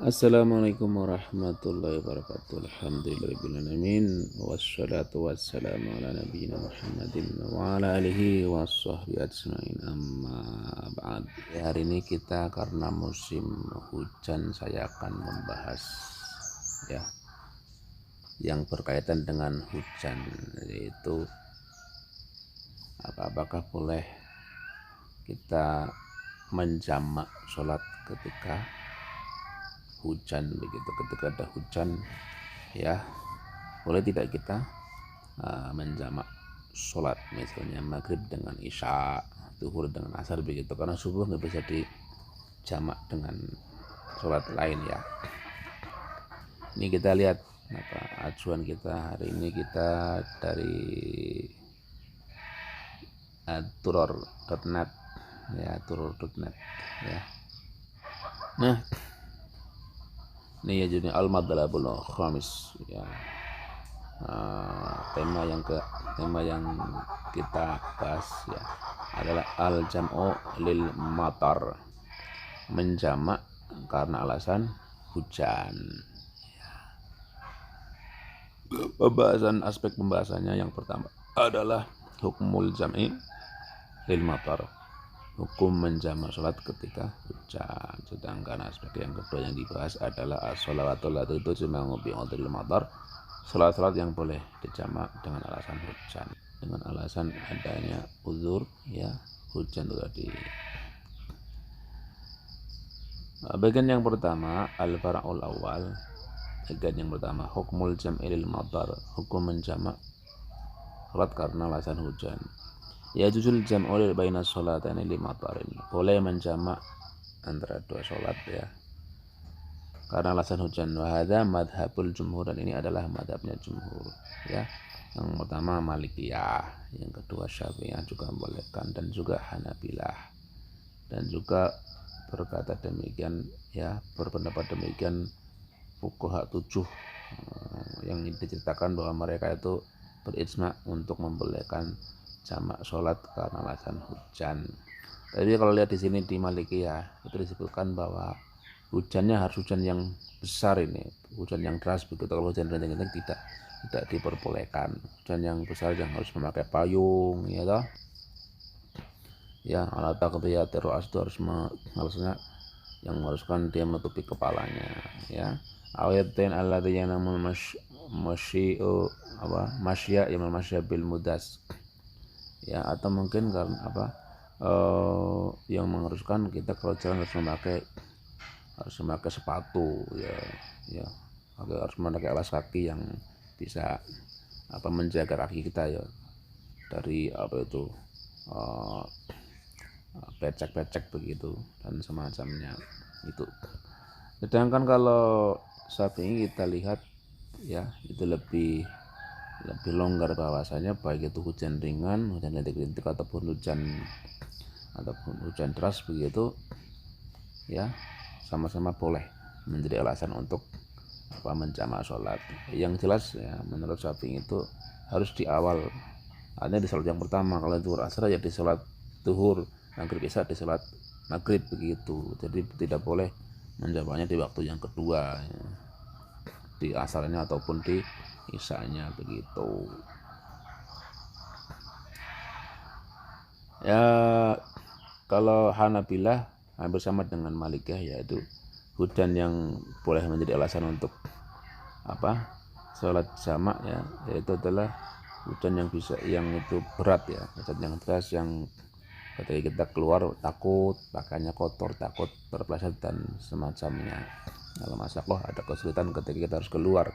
Assalamualaikum warahmatullahi wabarakatuh. Alhamdulillahirrahmanirrahim. Wassalatu wassalamu ala nabiyina Muhammadin wa ala alihi wa sahbihi ajma'in, amma ba'd. Hari ini kita karena musim hujan, saya akan membahas ya yang berkaitan dengan hujan, yaitu apakah boleh kita menjamak sholat ketika hujan, begitu. Ketika ada hujan, ya boleh tidak kita menjamak sholat, misalnya maghrib dengan isya, zuhur dengan asar, begitu. Karena subuh nggak bisa dijamak dengan sholat lain ya. Ini kita lihat acuan kita hari ini, kita dari turor.net ya, turor.net ya. Nah, ini ya judulnya Al-Madhalabul Khamis ya. Tema yang kita bahas ya adalah al-jam'u lil matar, menjamak karena alasan hujan. Aspek pembahasannya yang pertama adalah hukmul jam'i lil matar, hukum menjamak sholat ketika hujan. Sedangkan aspek yang kedua yang dibahas adalah as-sholawatul lati tujma'u bi udhril matar, sholat-sholat yang boleh dijamak dengan alasan hujan, dengan alasan adanya uzur ya, hujan itu tadi. Bagian yang pertama al-fara'ul awal, bagian yang pertama hukmul jam'i lil matar, hukum menjamak sholat karena alasan hujan. Ya juzul jam'u baina sholataini li matarin, boleh menjamak antara dua sholat ya karena alasan hujan. Wa hadza madhabul jumhur, dan ini adalah madhabnya jumhur ya. Yang pertama Malikiyah, yang kedua Syafi'iyah juga membolehkan, dan juga Hanabilah, dan juga berkata demikian ya, berpendapat demikian fuqaha 7 yang diceritakan bahwa mereka itu berijma untuk membolehkan jamak sholat karena alasan hujan. Tapi kalau lihat di sini di Malikiyah itu disebutkan bahwa hujannya harus hujan yang besar, ini hujan yang deras begitu. Kalau hujan rintik-rintik tidak diperbolehkan. Hujan yang besar yang harus memakai payung ya toh. Ya, alat taqdiyat ru'as itu harus harusnya yang mengharuskan dia menutupi kepalanya ya. Awayatin alladzi yanamul masyi'u masya yamal masya bil mudas ya, atau mungkin karena yang mengharuskan kita kalau jalan harus memakai sepatu ya harus memakai alas kaki yang bisa menjaga kaki kita ya dari becek-becek begitu dan semacamnya itu. Sedangkan kalau saat ini kita lihat ya, itu lebih longgar bahwasanya baik itu hujan ringan, hujan rintik-rintik ataupun hujan deras begitu ya, sama-sama boleh menjadi alasan untuk menjamak sholat. Yang jelas ya, menurut Syafi'i itu harus di awal, artinya di sholat yang pertama. Kalau zuhur asar ya di sholat zuhur, maghrib isya di sholat maghrib begitu. Jadi tidak boleh menjamaknya di waktu yang kedua ya, di asarnya ataupun di isanya begitu ya. Kalau Hanabilah hampir sama dengan Malikiyah, yaitu hujan yang boleh menjadi alasan untuk sholat jamak ya, yaitu adalah hujan yang itu berat ya, hujan yang deras, yang ketika kita keluar takut pakaiannya kotor, takut terpeleset dan semacamnya. Kalau masalah ada kesulitan ketika kita harus keluar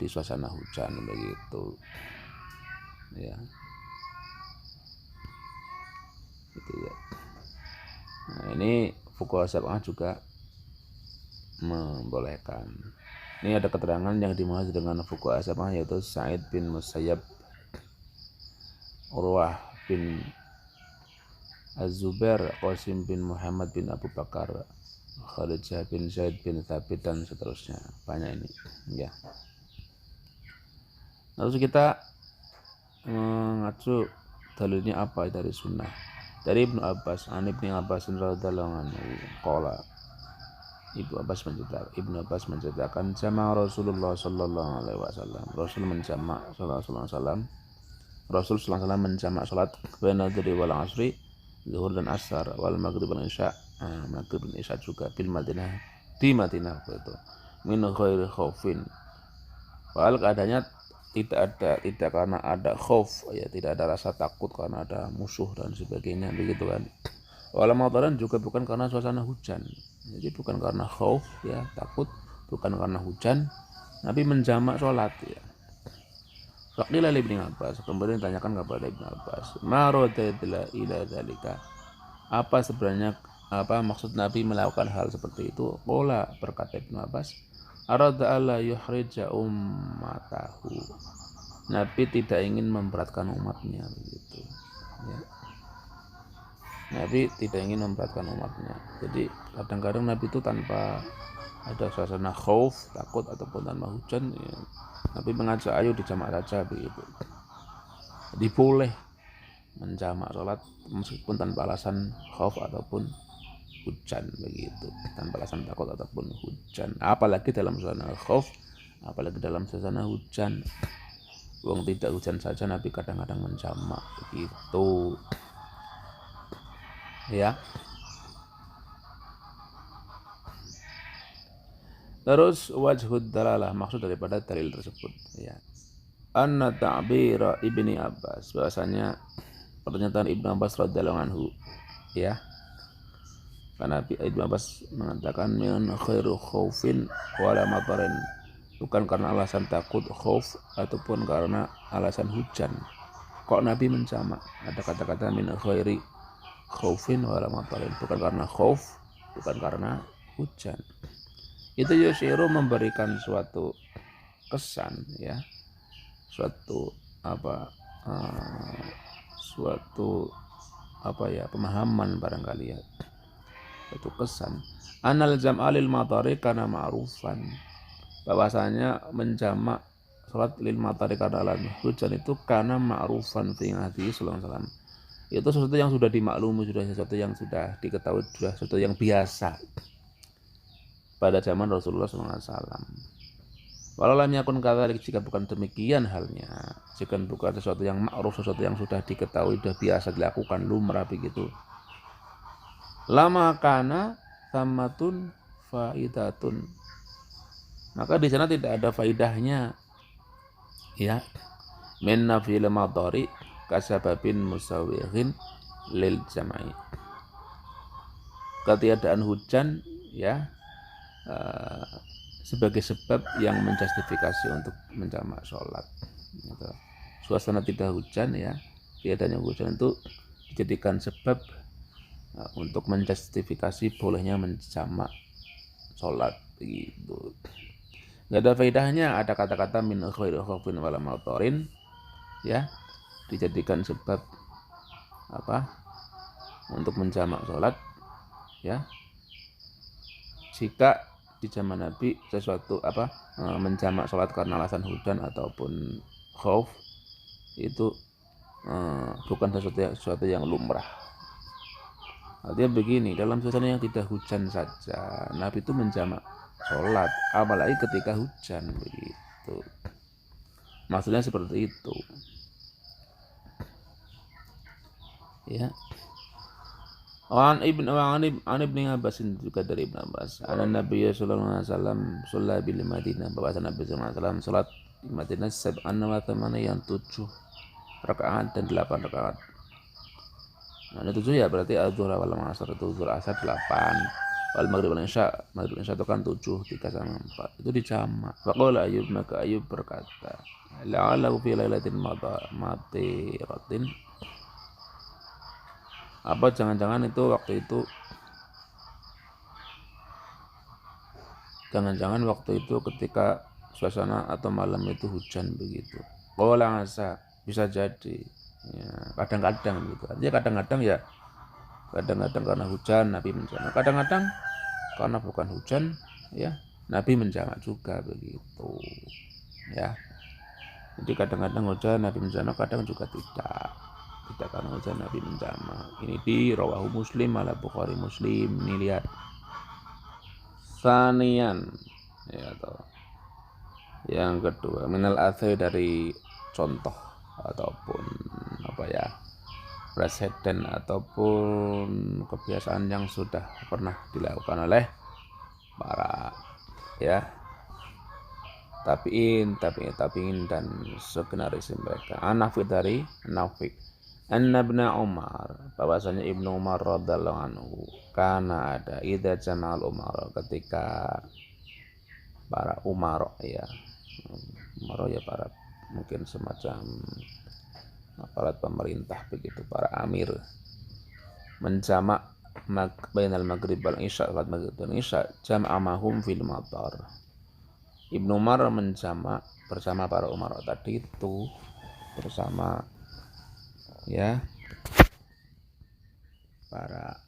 di suasana hujan begitu ya, gitu ya. Nah, ini fuqaha sab'ah juga membolehkan. Ini ada keterangan yang dimaksud dengan fuqaha sab'ah, yaitu Sa'id bin Musayyab, Urwah bin Az-Zubair, Qasim bin Muhammad bin Abu Bakar, Khalijah bin Zaid bin Thabit, dan seterusnya. Banyak ini ya. Lalu kita mengacu dalilnya apa dari sunnah. Dari Ibnu Abbas, an Ibnu Abbas radhiyallahu anhu qala Ibnu Abbas menceritakan jama Rasulullah sallallahu alaihi wasallam. Rasul menjamak sallallahu alaihi wasallam. Rasul sallallahu alaihi wasallam menjamak salat baina dzuri wal asri, zuhur dan asar, wal maghrib wal isya. Maghrib dan isya juga bil Madinah, di Madinah itu. Min ghairi khaufin. Padahal keadaannya tidak karena ada khauf, ya, tidak ada rasa takut karena ada musuh dan sebagainya begitu kan. Wala mataran juga bukan karena suasana hujan. Jadi bukan karena khauf, ya, takut, bukan karena hujan. Nabi menjamak sholat, ya. Faqila li Ibnu Abbas, kemudian ditanyakan kepada Ibnu Abbas, ma radadla ila dzalika. Apa sebenarnya maksud Nabi melakukan hal seperti itu? Qala, berkata Ibnu Abbas, arada alla yuhrija ummatahu. Nabi tidak ingin memberatkan umatnya begitu, ya. Nabi tidak ingin memberatkan umatnya. Jadi kadang-kadang Nabi itu tanpa ada suasana khauf, takut ataupun tanpa hujan, ya, Nabi mengajak ayo dijamak saja begitu. Jadi boleh menjamak sholat meskipun tanpa alasan khauf ataupun hujan begitu, tanpa alasan takut ataupun hujan. Apalagi dalam suasana khauf, apalagi dalam suasana hujan. Wong tidak hujan saja Nabi kadang-kadang menjamak begitu, ya. Terus wajhud dalalah, maksud daripada dalil tersebut, ya. Anna ta'bira Ibni Abbas, bahasanya pernyataan Ibnu Abbas radhiyallahu anhu, ya. Karena Ibnu Abbas mengatakan min khairu khaufin wala matarin, bukan karena alasan takut khauf ataupun karena alasan hujan. Kok Nabi menjamak? Ada kata-kata min khairi khaufin wala matarin, bukan karena khauf, bukan karena hujan. Itu yusyiru, memberikan suatu kesan, ya, suatu pemahaman barangkali, ya, suatu kesan. Anal jam'alil matari karena ma'rufan, bahwasanya menjamak salat lil matari karena alam hujan itu karena ma'rufan fi hati sallallahu alaihi wasallam. Itu sesuatu yang sudah dimaklumi, sudah sesuatu yang sudah diketahui, sudah sesuatu yang biasa pada zaman Rasulullah SAW. Walau lam yakun kadzalik, jika bukan demikian halnya, jika bukan sesuatu yang ma'ruf, sesuatu yang sudah diketahui, sudah biasa dilakukan, lumrah begitu, lama kana thammatun faidatun, maka di sana tidak ada faidahnya, ya, min nafil madari kasababin musawwirin lil jama'i, ketiadaan hujan, ya, sebagai sebab yang menjustifikasi untuk menjamak sholat, gitu. Suasana tidak hujan, ya, tiadanya hujan itu dijadikan sebab untuk menjustifikasi bolehnya menjamak sholat begitu. Nggak ada faedahnya ada kata-kata min khairi khaufin wala matarin, ya, dijadikan sebab untuk menjamak sholat, ya, jika di zaman Nabi sesuatu menjamak sholat karena alasan hujan ataupun khauf itu bukan sesuatu yang lumrah. Artinya begini, dalam suasana yang tidak hujan saja Nabi itu menjamak sholat, apalagi ketika hujan begitu. Maksudnya seperti itu, ya. An Ibnu Abbas, juga dari Ibnu Abbas, ana Nabi sallallahu alaihi wasallam shalla bil Madinah, bahwa Nabi sallallahu alaihi wasallam salat di Madinah sab'an wa thamana, yang 7 rakaat dan 8 rakaat. Nah, 7 ya berarti az-zuhr wal asar, itu zuhur asar 8, wal maghrib wal isya, maghrib isya itu kan 7, 3 sama 4, itu dijamak. Faqala Ayyub, maka Ayyub berkata, la'allahu fi lailatin matiratin, jangan-jangan waktu itu ketika suasana atau malam itu hujan begitu. Qala asa, bisa jadi, ya, kadang-kadang gitu. Artinya kadang-kadang karena hujan Nabi menjamak, kadang-kadang karena bukan hujan, ya, Nabi menjamak juga begitu, ya. Jadi kadang-kadang hujan Nabi menjamak, kadang juga tidak karena hujan Nabi menjamak. Ini di rawahu Muslim ala Bukhari Muslim. Ini lihat Sanian, ya, atau yang kedua, minal athari dari contoh ataupun apa ya, presiden ataupun kebiasaan yang sudah pernah dilakukan oleh para ya tabiin dan segenerasi mereka. An-Nafi dari Nafi, anna ibn Umar, bahwasanya Ibnu Umar radhiyallahu anhu, karena ada idza jama'al umar, ketika para umar ya, umar ya para mungkin semacam aparat pemerintah begitu, para amir menjamak bainal maghrib wal isya, salat maghrib dan isya, jam'a mahum fil matar. Ibnu Umar menjamak bersama para umar tadi itu, bersama ya para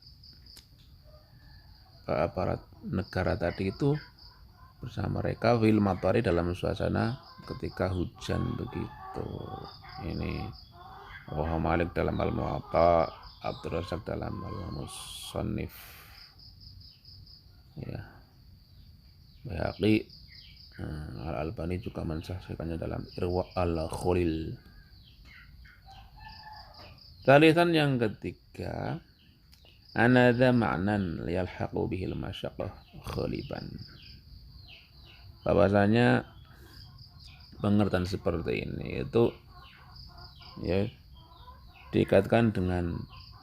aparat negara tadi itu, bersama mereka fil matari, dalam suasana ketika hujan begitu. Ini Rawahu Malik dalam Al-Muwatta, Abdur Razak dalam Al-Musannif, ya, Baihaqi, Al-Albani juga mensahihkannya dalam Irwa al-Khulil. Talisan yang ketiga, anadha ma'nan yalhaqu bihil masyaqqah khaliban, bahwasanya pengertian seperti ini itu ya dikaitkan dengan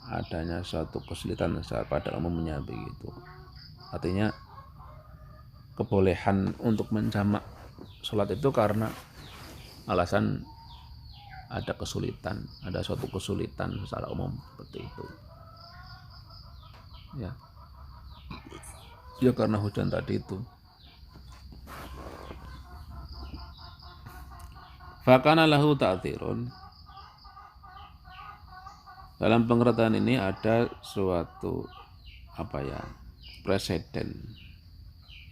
adanya suatu kesulitan pada umumnya begitu. Artinya kebolehan untuk menjamak sholat itu karena alasan ada kesulitan, ada suatu kesulitan secara umum seperti itu. Ya karena hujan tadi itu. Fakana lahu ta'thirun. Dalam pengertian ini ada suatu apa ya, presiden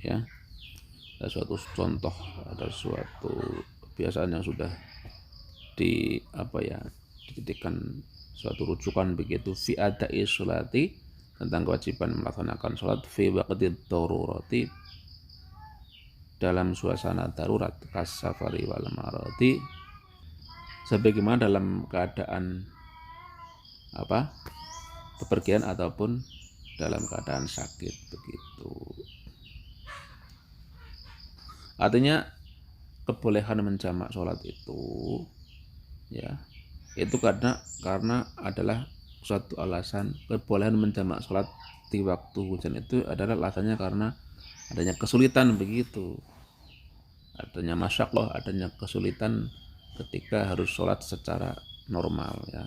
ya, ada suatu contoh, ada suatu kebiasaan yang sudah di apa ya, dijadikan suatu rujukan begitu, fi ada'i sholati, tentang kewajiban melaksanakan sholat, fi waqti darurati, dalam suasana darurat, kasafari wal maradi, sebagaimana dalam keadaan apa, bepergian ataupun dalam keadaan sakit begitu. Artinya kebolehan menjamak sholat itu ya, itu karena adalah suatu alasan. Kebolehan menjamak sholat di waktu hujan itu adalah alasannya karena adanya kesulitan begitu, adanya masyaqqah, adanya kesulitan ketika harus sholat secara normal ya.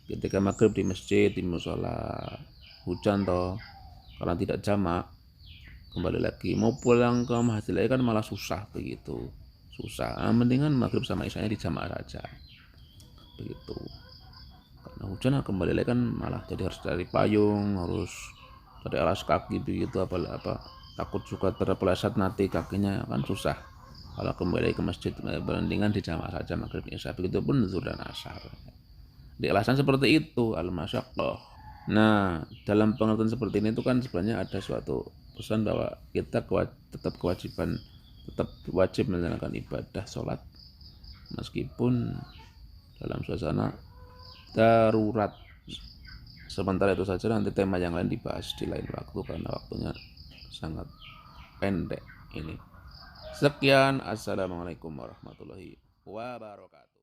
Ketika maghrib di masjid, di musola, hujan toh, karena tidak jamak, kembali lagi mau pulang ke masjid lagi kan malah susah begitu, susah. Mendingan maghrib sama isyanya di jamak saja begitu. Karena hujan kembali lagi kan malah jadi harus cari payung, harus cari alas kaki begitu, apa takut juga terpeleset nanti kakinya kan susah. Kalau kembali ke masjid, mendingan di jamak saja maghrib isya, begitu pun zuhur dan asar. Di alasan seperti itu, al-masyaqqah. Nah, dalam pengertian seperti ini itu kan sebenarnya ada suatu pesan bahwa kita tetap wajib menjalankan ibadah sholat meskipun dalam suasana darurat. Sementara itu saja, nanti tema yang lain dibahas di lain waktu karena waktunya sangat pendek ini. Sekian, assalamualaikum warahmatullahi wabarakatuh.